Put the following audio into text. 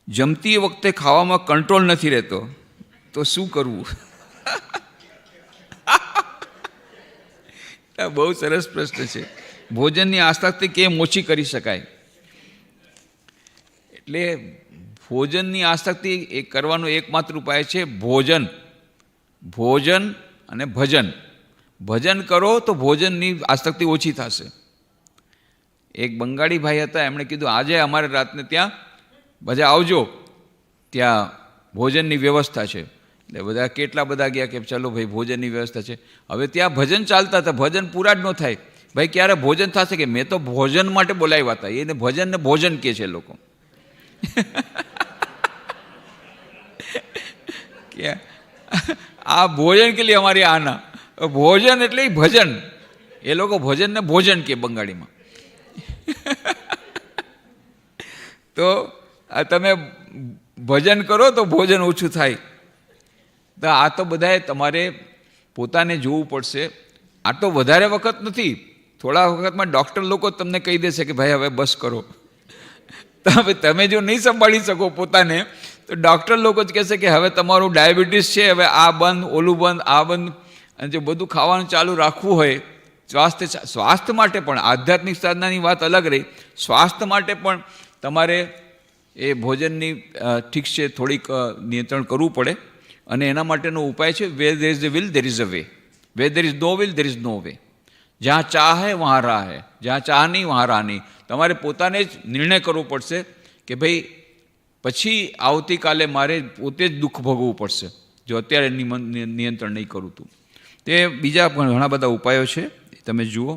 જમતી વખતે ખાવામાં કંટ્રોલ નથી રહેતો તો શું કરવું? બહુ સરસ પ્રશ્ન છે. ભોજનની આસક્તિ કેમ ઓછી કરી શકાય? એટલે ભોજનની આસક્તિ એ કરવાનો એકમાત્ર ઉપાય છે ભોજન. ભોજન અને ભજન. ભજન કરો તો ભોજનની આસક્તિ ઓછી થશે. એક બંગાળી ભાઈ હતા, એમણે કીધું આજે અમારે રાતને ત્યાં બધા આવજો, ત્યાં ભોજનની વ્યવસ્થા છે. એટલે બધા કેટલા બધા ગયા કે ચાલો ભાઈ ભોજનની વ્યવસ્થા છે. હવે ત્યાં ભજન ચાલતા હતા, ભજન પૂરા જ ન થાય. ભાઈ ક્યારે ભોજન થશે? કે મેં તો ભોજન માટે બોલાવ્યા હતા. એને ભજનને ભોજન કહે છે લોકો. આ ભોજન કે લીએ અમારી આના ભોજન એટલે ભજન. એ લોકો ભજનને ભોજન કે બંગાળીમાં. તો તમે ભજન કરો તો ભોજન ઓછું થાય. તો આ તો બધાએ તમારે પોતાને જોવું પડશે. આ તો વધારે વખત નથી, થોડા વખતમાં ડૉક્ટર લોકો તમને કહી દેશે કે ભાઈ હવે બસ કરો. હવે તમે જો નહીં સંભાળી શકો પોતાને તો ડૉક્ટર લોકો જ કહેશે કે હવે તમારું ડાયાબિટીસ છે, હવે આ બંધ, ઓલું બંધ, આ બંધ. અને જો બધું ખાવાનું ચાલુ રાખવું હોય, સ્વાસ્થ્ય માટે પણ, આધ્યાત્મિક સાધનાની વાત અલગ રહી, સ્વાસ્થ્ય માટે પણ તમારે એ ભોજનની ઠીક છે થોડીક નિયંત્રણ કરવું પડે. અને એના માટેનો ઉપાય છે where there is a will there is a way. Where there is no will there is no way. જ્યાં ચાહ હૈ વહાં રાહ હૈ, જ્યાં ચાહ નહીં વહાં રાહ નહીં. તમારે પોતાને જ નિર્ણય કરવો પડશે કે ભાઈ પછી આવતીકાલે મારે પોતે જ દુઃખ ભોગવવું પડશે જો અત્યારે નિયંત્રણ નહીં કરું. તો તે બીજા પણ ઘણા બધા ઉપાયો છે, તમે જુઓ.